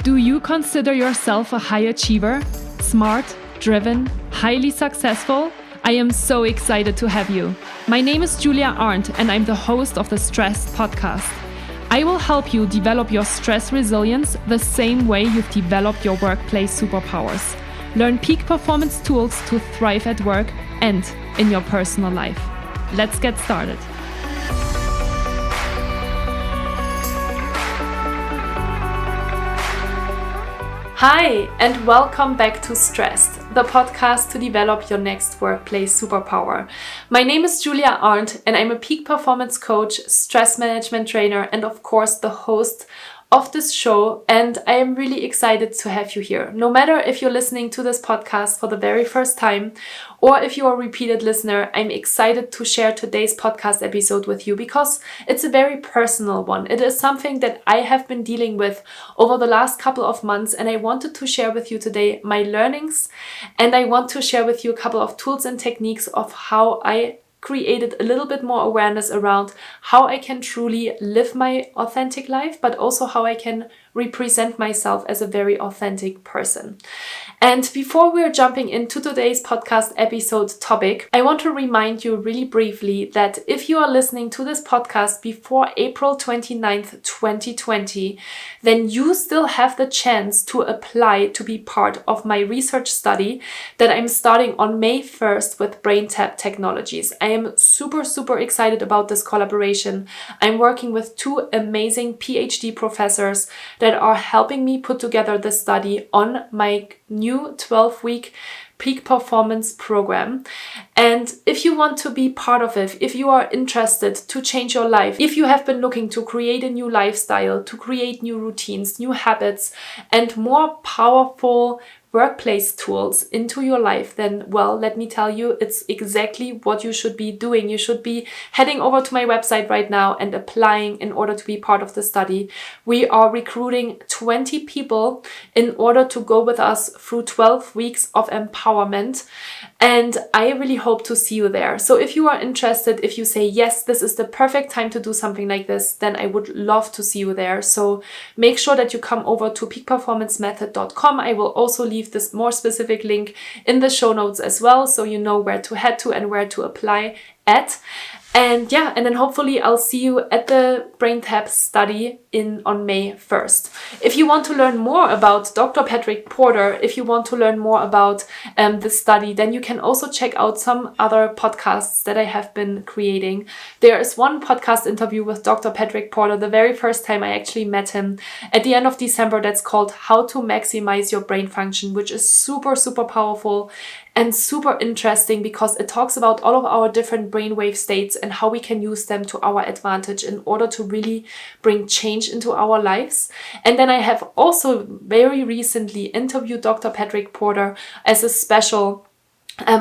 Do you consider yourself a high achiever? Smart, driven, highly successful? I am so excited to have you. My name is Julia Arndt and I'm the host of the Stressed podcast. I will help you develop your stress resilience the same way you've developed your workplace superpowers. Learn peak performance tools to thrive at work and in your personal life. Let's get started. Hi, and welcome back to Stressed, the podcast to develop your next workplace superpower. My name is Julia Arndt, and I'm a peak performance coach, stress management trainer, and of course, the host of this show. And I am really excited to have you here. No matter if you're listening to this podcast for the very first time, or if you're a repeated listener, I'm excited to share today's podcast episode with you because it's a very personal one. It is something that I have been dealing with over the last couple of months, and I wanted to share with you today my learnings, and I want to share with you a couple of tools and techniques of how I created a little bit more awareness around how I can truly live my authentic life, but also how I can represent myself as a very authentic person. And before we're jumping into today's podcast episode topic, I want to remind you really briefly that if you are listening to this podcast before April 29th, 2020, then you still have the chance to apply to be part of my research study that I'm starting on May 1st with BrainTap Technologies. I am super excited about this collaboration. I'm working with two amazing PhD professors that are helping me put together the study on my new 12-week peak performance program. And if you want to be part of it, if you are interested to change your life, if you have been looking to create a new lifestyle, to create new routines, new habits, and more powerful workplace tools into your life, then, well, let me tell you, it's exactly what you should be doing. You should be heading over to my website right now and applying in order to be part of the study. We are recruiting 20 people in order to go with us through 12 weeks of empowerment. And I really hope to see you there. So if you are interested, if you say, yes, this is the perfect time to do something like this, then I would love to see you there. So make sure that you come over to peakperformancemethod.com. I will also leave this more specific link in the show notes as well, so you know where to head to and where to apply at. And yeah, and then hopefully I'll see you at the BrainTap study on May 1st. If you want to learn more about Dr. Patrick Porter, if you want to learn more about the study, then you can also check out some other podcasts that I have been creating. There is one podcast interview with Dr. Patrick Porter, the very first time I actually met him at the end of December, that's called How to Maximize Your Brain Function, which is super powerful and super interesting because it talks about all of our different brainwave states and how we can use them to our advantage in order to really bring change into our lives. And then I have also very recently interviewed Dr. Patrick Porter as a special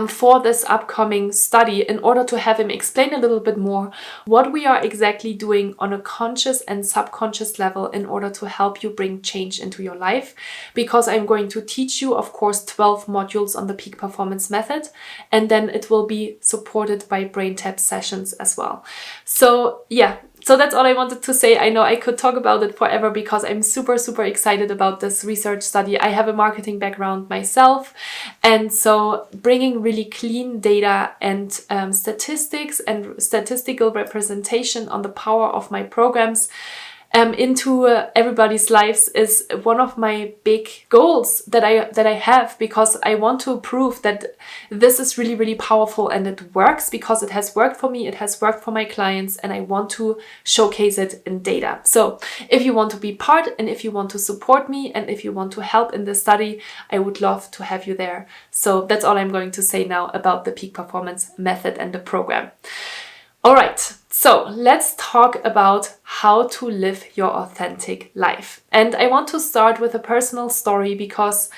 for this upcoming study in order to have him explain a little bit more what we are exactly doing on a conscious and subconscious level in order to help you bring change into your life. Because I'm going to teach you, of course, 12 modules on the peak performance method, and then it will be supported by BrainTap sessions as well. So yeah, so that's all I wanted to say. I know I could talk about it forever because I'm super excited about this research study. I have a marketing background myself, and so bringing really clean data and statistics and statistical representation on the power of my programs into everybody's lives is one of my big goals that I have, because I want to prove that this is really powerful and it works because it has worked for me, it has worked for my clients, and I want to showcase it in data. So if you want to be part and if you want to support me and if you want to help in the study, I would love to have you there. So that's all I'm going to say now about the peak performance method and the program. All right, so let's talk about how to live your authentic life. And I want to start with a personal story because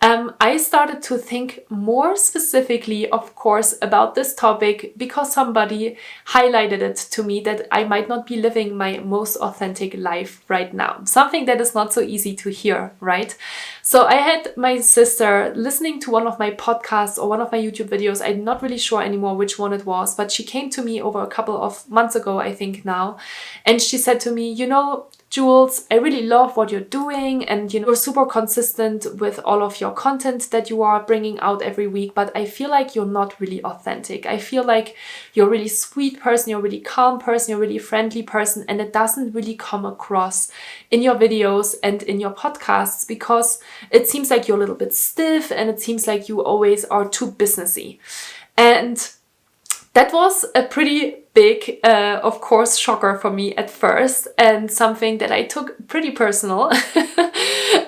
I started to think more specifically, of course, about this topic because somebody highlighted it to me that I might not be living my most authentic life right now. Something that is not so easy to hear, right? So I had my sister listening to one of my podcasts or one of my YouTube videos. I'm not really sure anymore which one it was, but she came to me over a couple of months ago, I think now, and she said to me, you know, Jules, I really love what you're doing, and you're super consistent with all of your content that you are bringing out every week, but I feel like you're not really authentic. I feel like you're a really sweet person, you're a really calm person, you're a really friendly person, and it doesn't really come across in your videos and in your podcasts because it seems like you're a little bit stiff and it seems like you always are too businessy. And that was a pretty big, of course, shocker for me at first, and something that I took pretty personal.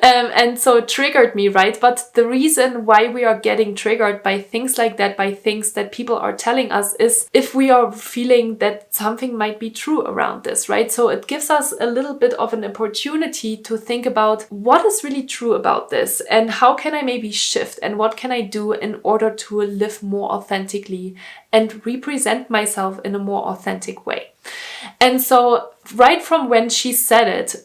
And so it triggered me, right? But the reason why we are getting triggered by things like that, by things that people are telling us, is if we are feeling that something might be true around this, right? So it gives us a little bit of an opportunity to think about what is really true about this and how can I maybe shift and what can I do in order to live more authentically and represent myself in a more authentic way. And so right from when she said it,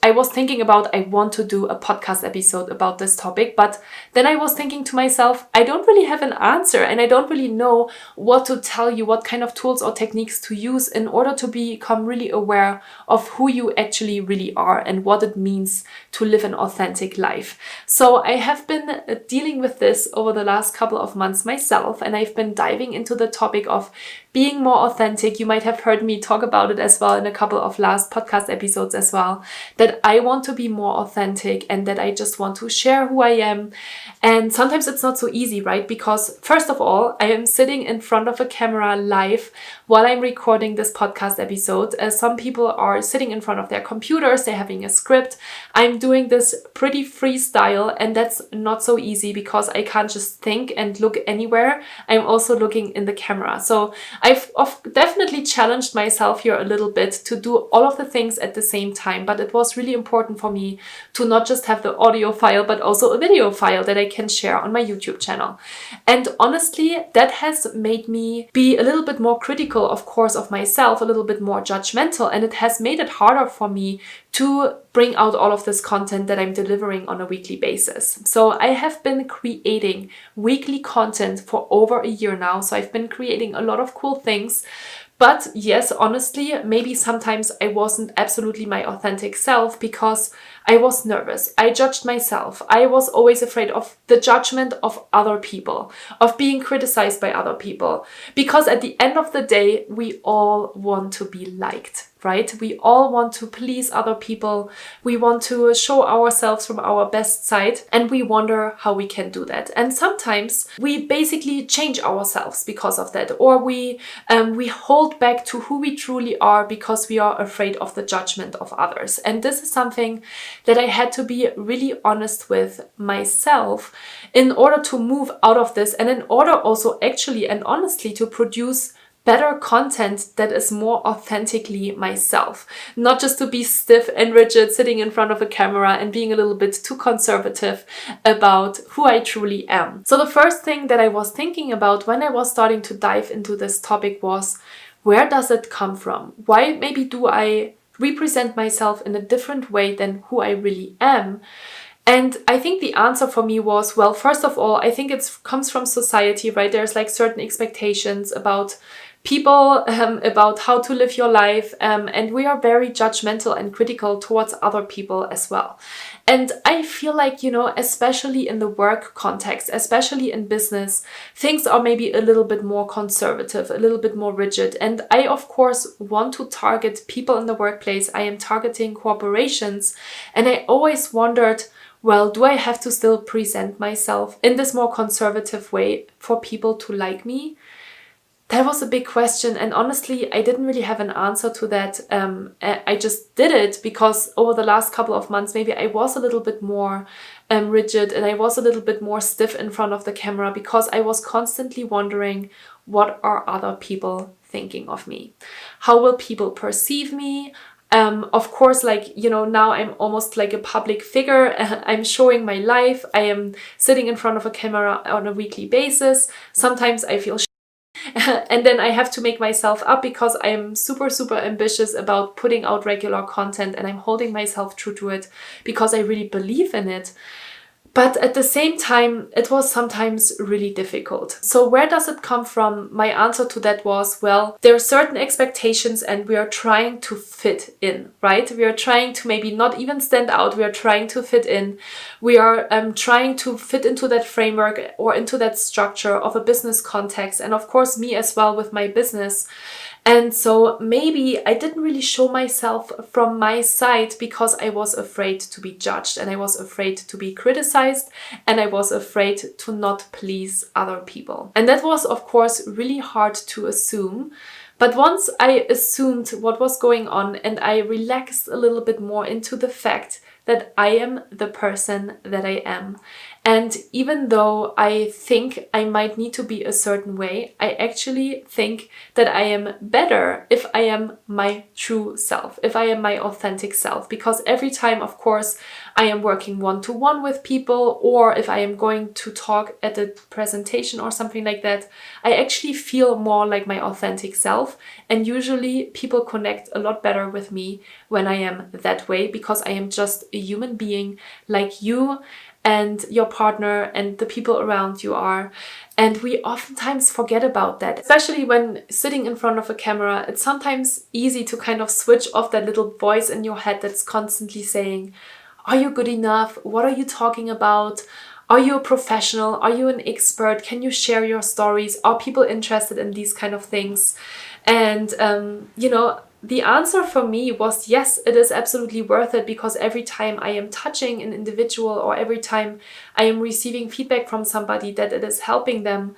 I was thinking about, I want to do a podcast episode about this topic, but then I was thinking to myself, I don't really have an answer and I don't really know what to tell you, what kind of tools or techniques to use in order to become really aware of who you actually really are and what it means to live an authentic life. So I have been dealing with this over the last couple of months myself, and I've been diving into the topic of being more authentic. You might have heard me talk about it as well in a couple of last podcast episodes as well, that I want to be more authentic and that I just want to share who I am. And sometimes it's not so easy, right? Because first of all, I am sitting in front of a camera live while I'm recording this podcast episode. As some people are sitting in front of their computers, they're having a script. I'm doing this pretty freestyle, and that's not so easy because I can't just think and look anywhere. I'm also looking in the camera. So I've definitely challenged myself here a little bit to do all of the things at the same time, but it was really important for me to not just have the audio file, but also a video file that I can share on my YouTube channel. And honestly, that has made me be a little bit more critical, of course, of myself, a little bit more judgmental, and it has made it harder for me to bring out all of this content that I'm delivering on a weekly basis. So I have been creating weekly content for over a year now. So I've been creating a lot of cool things. But yes, honestly, maybe sometimes I wasn't absolutely my authentic self because I was nervous. I judged myself. I was always afraid of the judgment of other people, of being criticized by other people. Because at the end of the day, we all want to be liked, right? We all want to please other people. We want to show ourselves from our best side, and we wonder how we can do that. And sometimes we basically change ourselves because of that, or we hold back to who we truly are because we are afraid of the judgment of others. And this is something that I had to be really honest with myself in order to move out of this, and in order also actually and honestly to produce better content that is more authentically myself, not just to be stiff and rigid sitting in front of a camera and being a little bit too conservative about who I truly am. So the first thing that I was thinking about when I was starting to dive into this topic was, where does it come from? Why maybe do I represent myself in a different way than who I really am? And I think the answer for me was, well, first of all, I think it comes from society, right? There's like certain expectations about people, about how to live your life, and we are very judgmental and critical towards other people as well. And I feel like, especially in the work context, especially in business, things are maybe a little bit more conservative, a little bit more rigid. And I, of course, want to target people in the workplace. I am targeting corporations. And I always wondered, well, do I have to still present myself in this more conservative way for people to like me? That was a big question, and honestly, I didn't really have an answer to that. I just did it because over the last couple of months, maybe I was a little bit more rigid and I was a little bit more stiff in front of the camera because I was constantly wondering, what are other people thinking of me? How will people perceive me? Of course, now I'm almost like a public figure. I'm showing my life. I am sitting in front of a camera on a weekly basis. Sometimes I feel and then I have to make myself up because I am super, super ambitious about putting out regular content, and I'm holding myself true to it because I really believe in it. But at the same time, it was sometimes really difficult. So where does it come from? My answer to that was, well, there are certain expectations and we are trying to fit in, right? We are trying to maybe not even stand out. We are trying to fit in. We are trying to fit into that framework or into that structure of a business context. And of course, me as well with my business. And so maybe I didn't really show myself from my side because I was afraid to be judged and I was afraid to be criticized and I was afraid to not please other people. And that was, of course, really hard to assume. But once I assumed what was going on and I relaxed a little bit more into the fact that I am the person that I am. And even though I think I might need to be a certain way, I actually think that I am better if I am my true self, if I am my authentic self. Because every time, of course, I am working one-to-one with people, or if I am going to talk at a presentation or something like that, I actually feel more like my authentic self. And usually people connect a lot better with me when I am that way, because I am just a human being like you and your partner and the people around you are. And we oftentimes forget about that, especially when sitting in front of a camera. It's sometimes easy to kind of switch off that little voice in your head that's constantly saying, are you good enough? What are you talking about? Are you a professional? Are you an expert? Can you share your stories? Are people interested in these kind of things? And, the answer for me was yes, it is absolutely worth it, because every time I am touching an individual or every time I am receiving feedback from somebody that it is helping them,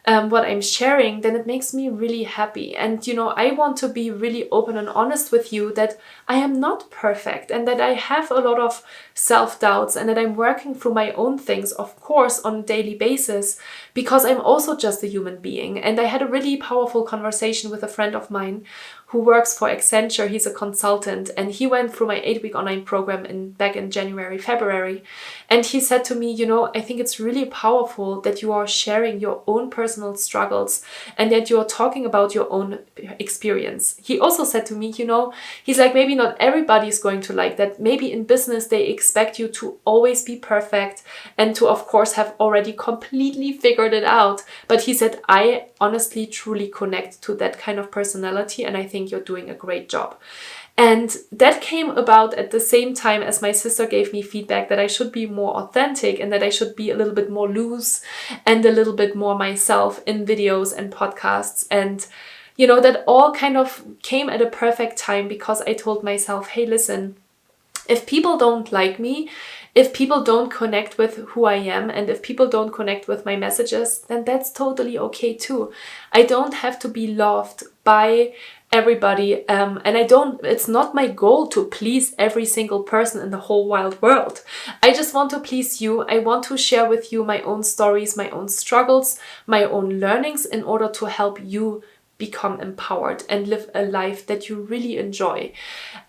what I'm sharing, then it makes me really happy. And, I want to be really open and honest with you that I am not perfect and that I have a lot of self-doubts and that I'm working through my own things, of course, on a daily basis, because I'm also just a human being. And I had a really powerful conversation with a friend of mine who works for Accenture. He's a consultant and he went through my 8-week online program back in January, February. And he said to me, I think it's really powerful that you are sharing your own personal struggles and that you're talking about your own experience. He also said to me, he's like, maybe not everybody is going to like that. Maybe in business, they expect you to always be perfect and to, of course, have already completely figured it out. But he said, I honestly, truly connect to that kind of personality. And I think you're doing a great job. And that came about at the same time as my sister gave me feedback that I should be more authentic and that I should be a little bit more loose and a little bit more myself in videos and podcasts. And, that all kind of came at a perfect time, because I told myself, hey, listen, if people don't like me, if people don't connect with who I am, and if people don't connect with my messages, then that's totally okay too. I don't have to be loved by everybody, and it's not my goal to please every single person in the whole wide world. I just want to please you. I want to share with you my own stories, my own struggles, my own learnings, in order to help you become empowered and live a life that you really enjoy.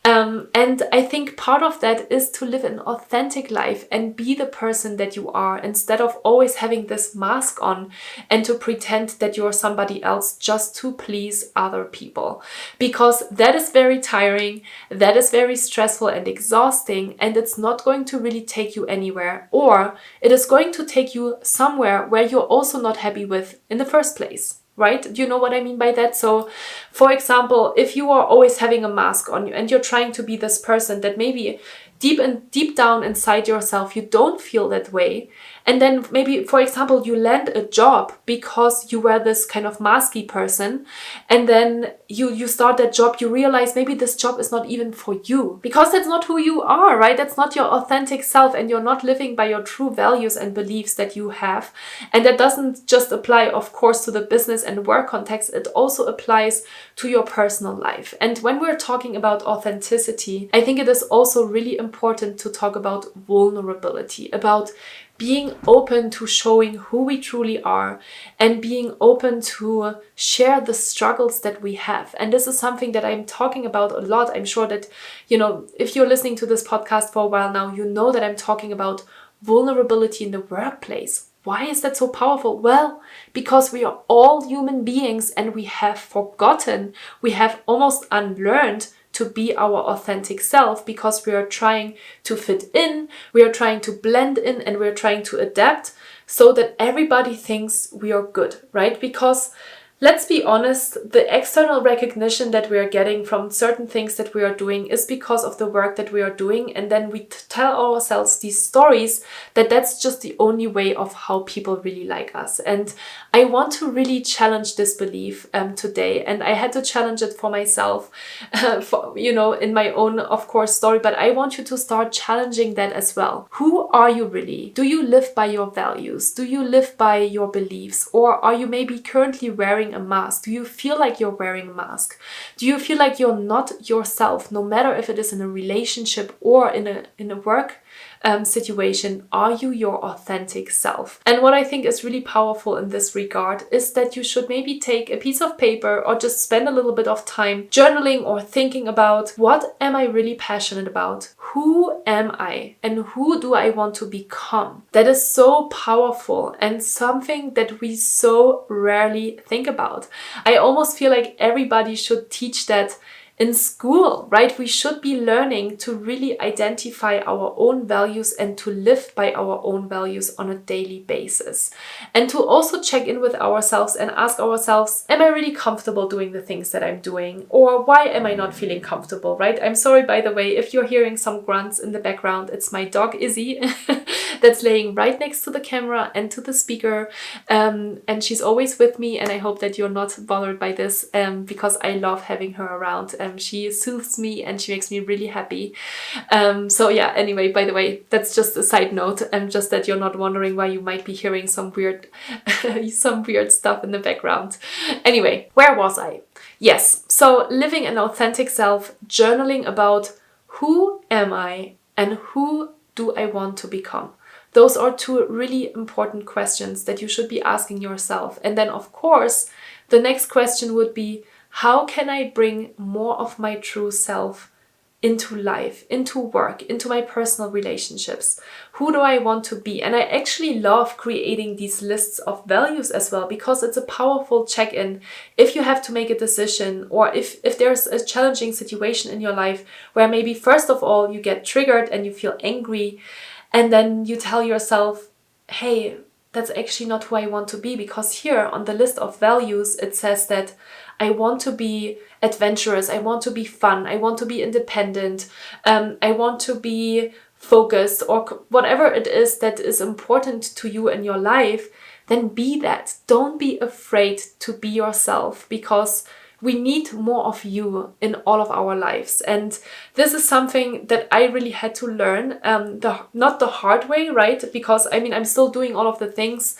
And I think part of that is to live an authentic life and be the person that you are, instead of always having this mask on and to pretend that you're somebody else just to please other people. Because that is very tiring, that is very stressful and exhausting, and it's not going to really take you anywhere, or it is going to take you somewhere where you're also not happy with in the first place. Right? Do you know what I mean by that? So, for example, if you are always having a mask on you and you're trying to be this person that maybe deep down inside yourself, you don't feel that way. And then maybe, for example, you land a job because you were this kind of masky person. And then you start that job, you realize maybe this job is not even for you, because that's not who you are, right? That's not your authentic self, and you're not living by your true values and beliefs that you have. And that doesn't just apply, of course, to the business and work context. It also applies to your personal life. And when we're talking about authenticity, I think it is also really important to talk about vulnerability, about being open to showing who we truly are and being open to share the struggles that we have. And this is something that I'm talking about a lot. I'm sure that, if you're listening to this podcast for a while now, you know that I'm talking about vulnerability in the workplace. Why is that so powerful? Well, because we are all human beings and we have forgotten, we have almost unlearned to to be our authentic self because we are trying to fit in, we are trying to blend in, and we're trying to adapt so that everybody thinks we are good, right? Because let's be honest, the external recognition that we are getting from certain things that we are doing is because of the work that we are doing. And then we tell ourselves these stories that that's just the only way of how people really like us. And I want to really challenge this belief today. And I had to challenge it for myself, in my own, of course, story. But I want you to start challenging that as well. Who are you really? Do you live by your values? Do you live by your beliefs? Or are you maybe currently wearing a mask? Do you feel like you're wearing a mask? Do you feel like you're not yourself, no matter if it is in a relationship or in a work situation? Are you your authentic self? And what I think is really powerful in this regard is that you should maybe take a piece of paper or just spend a little bit of time journaling or thinking about, what am I really passionate about? Who am I? And who do I want to become? That is so powerful and something that we so rarely think about. I almost feel like everybody should teach that in school, right? We should be learning to really identify our own values and to live by our own values on a daily basis. And to also check in with ourselves and ask ourselves, am I really comfortable doing the things that I'm doing? Or why am I not feeling comfortable, right? I'm sorry, by the way, if you're hearing some grunts in the background, it's my dog Izzy that's laying right next to the camera and to the speaker. And she's always with me, and I hope that you're not bothered by this because I love having her around. She soothes me and she makes me really happy. Anyway, by the way, that's just a side note. Just that you're not wondering why you might be hearing some weird stuff in the background. Anyway, where was I? Yes, so living an authentic self, journaling about who am I and who do I want to become? Those are two really important questions that you should be asking yourself. And then, of course, the next question would be, how can I bring more of my true self into life, into work, into my personal relationships? Who do I want to be? And I actually love creating these lists of values as well, because it's a powerful check-in if you have to make a decision, or if there's a challenging situation in your life where maybe first of all you get triggered and you feel angry, and then you tell yourself, hey, that's actually not who I want to be, because here on the list of values it says that I want to be adventurous, I want to be fun, I want to be independent, I want to be focused, or whatever it is that is important to you in your life. Then be that. Don't be afraid to be yourself, because we need more of you in all of our lives. And this is something that I really had to learn, not the hard way, right? Because I'm still doing all of the things,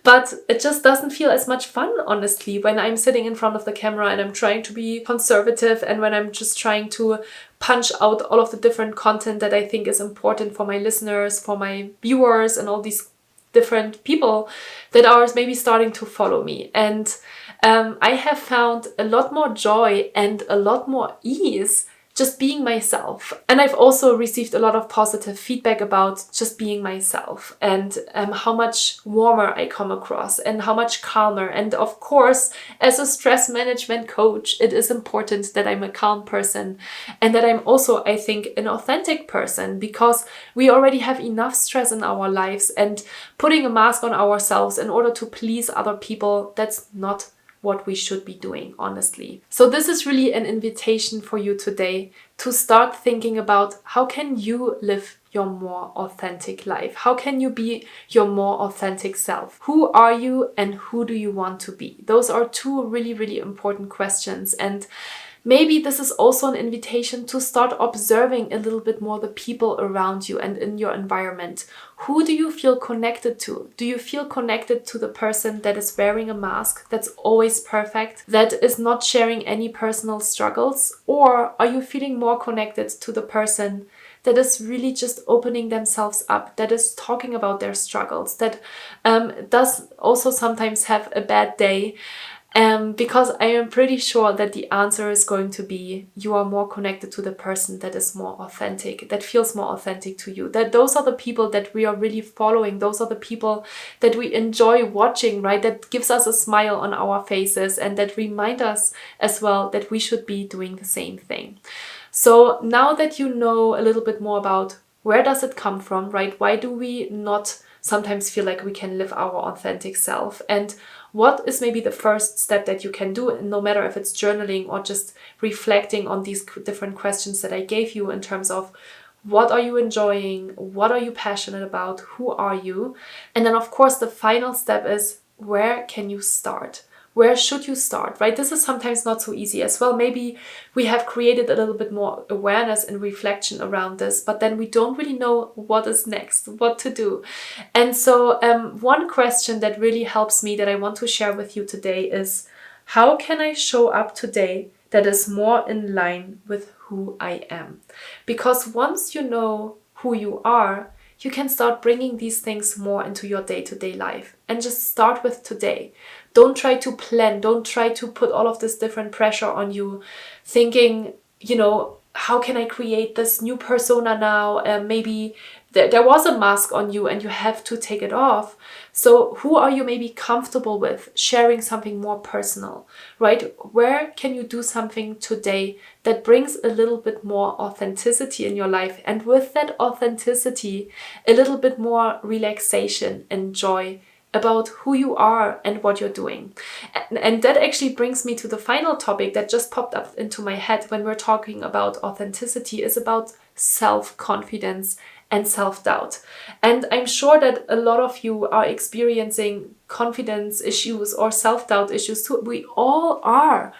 but it just doesn't feel as much fun, honestly, when I'm sitting in front of the camera and I'm trying to be conservative, and when I'm just trying to punch out all of the different content that I think is important for my listeners, for my viewers, and all these different people that are maybe starting to follow me. And I have found a lot more joy and a lot more ease just being myself. And I've also received a lot of positive feedback about just being myself, and how much warmer I come across and how much calmer. And of course, as a stress management coach, it is important that I'm a calm person and that I'm also, I think, an authentic person, because we already have enough stress in our lives, and putting a mask on ourselves in order to please other people, that's not what we should be doing, honestly. So this is really an invitation for you today to start thinking about, how can you live your more authentic life? How can you be your more authentic self? Who are you and who do you want to be? Those are two really, really important questions. And maybe this is also an invitation to start observing a little bit more the people around you and in your environment. Who do you feel connected to? Do you feel connected to the person that is wearing a mask, that's always perfect, that is not sharing any personal struggles? Or are you feeling more connected to the person that is really just opening themselves up, that is talking about their struggles, that does also sometimes have a bad day, Because I am pretty sure that the answer is going to be you are more connected to the person that is more authentic, that feels more authentic to you. That those are the people that we are really following. Those are the people that we enjoy watching, right? That gives us a smile on our faces and that remind us as well that we should be doing the same thing. So now that you know a little bit more about where does it come from, right? Why do we not sometimes feel like we can live our authentic self? And what is maybe the first step that you can do, no matter if it's journaling or just reflecting on these different questions that I gave you in terms of what are you enjoying? What are you passionate about? Who are you? And then of course the final step is, where can you start? Where should you start, right? This is sometimes not so easy as well. Maybe we have created a little bit more awareness and reflection around this, but then we don't really know what is next, what to do. And so one question that really helps me that I want to share with you today is, how can I show up today that is more in line with who I am? Because once you know who you are, you can start bringing these things more into your day-to-day life, and just start with today. Don't try to plan. Don't try to put all of this different pressure on you, thinking, how can I create this new persona now? Maybe there was a mask on you and you have to take it off. So who are you maybe comfortable with sharing something more personal, right? Where can you do something today that brings a little bit more authenticity in your life? And with that authenticity, a little bit more relaxation and joy about who you are and what you're doing. And that actually brings me to the final topic that just popped up into my head when we're talking about authenticity, is about self-confidence and self-doubt. And I'm sure that a lot of you are experiencing confidence issues or self-doubt issues too. We all are.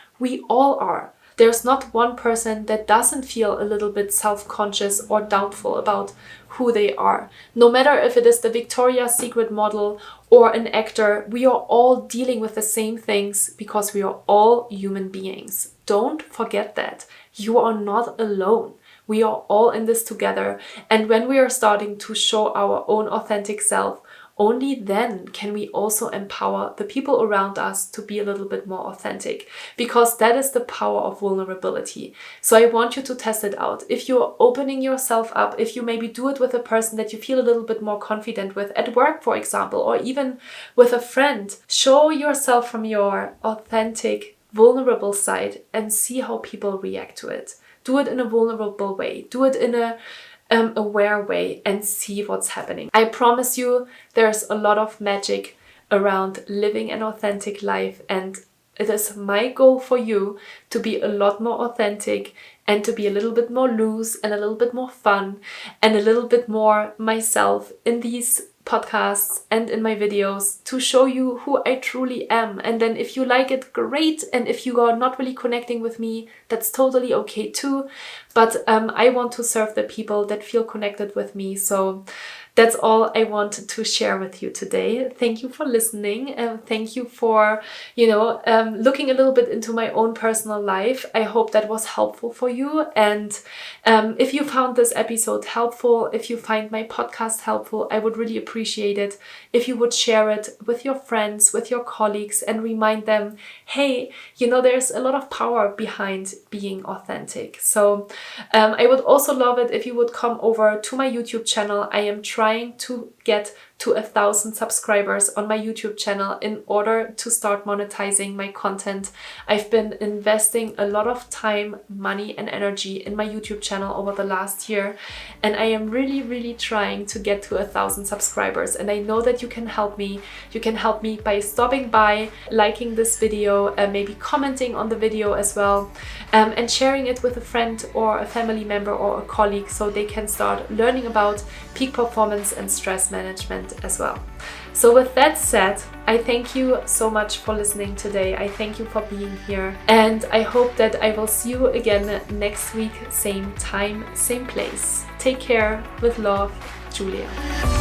There's not one person that doesn't feel a little bit self-conscious or doubtful about who they are. No matter if it is the Victoria's Secret model or an actor, we are all dealing with the same things because we are all human beings. Don't forget that. You are not alone. We are all in this together. And when we are starting to show our own authentic self, only then can we also empower the people around us to be a little bit more authentic, because that is the power of vulnerability. So I want you to test it out. If you're opening yourself up, if you maybe do it with a person that you feel a little bit more confident with at work, for example, or even with a friend, show yourself from your authentic, vulnerable side and see how people react to it. Do it in a vulnerable way. Do it in a aware way and see what's happening. I promise you there's a lot of magic around living an authentic life, and it is my goal for you to be a lot more authentic and to be a little bit more loose and a little bit more fun and a little bit more myself in these podcasts and in my videos, to show you who I truly am. And then if you like it, great. And if you are not really connecting with me, that's totally okay too. But I want to serve the people that feel connected with me. So that's all I wanted to share with you today. Thank you for listening. Thank you for, looking a little bit into my own personal life. I hope that was helpful for you. And if you found this episode helpful, if you find my podcast helpful, I would really appreciate it if you would share it with your friends, with your colleagues, and remind them, hey, there's a lot of power behind being authentic. So I would also love it if you would come over to my YouTube channel. I am trying to get to 1,000 subscribers on my YouTube channel in order to start monetizing my content. I've been investing a lot of time, money, and energy in my YouTube channel over the last year, and I am really, really trying to get to 1,000 subscribers. And I know that you can help me. You can help me by stopping by, liking this video, maybe commenting on the video as well, and sharing it with a friend or a family member or a colleague so they can start learning about peak performance and stress management as well. So with that said, I thank you so much for listening today. I thank you for being here, and I hope that I will see you again next week, same time, same place. Take care. With love, Julia.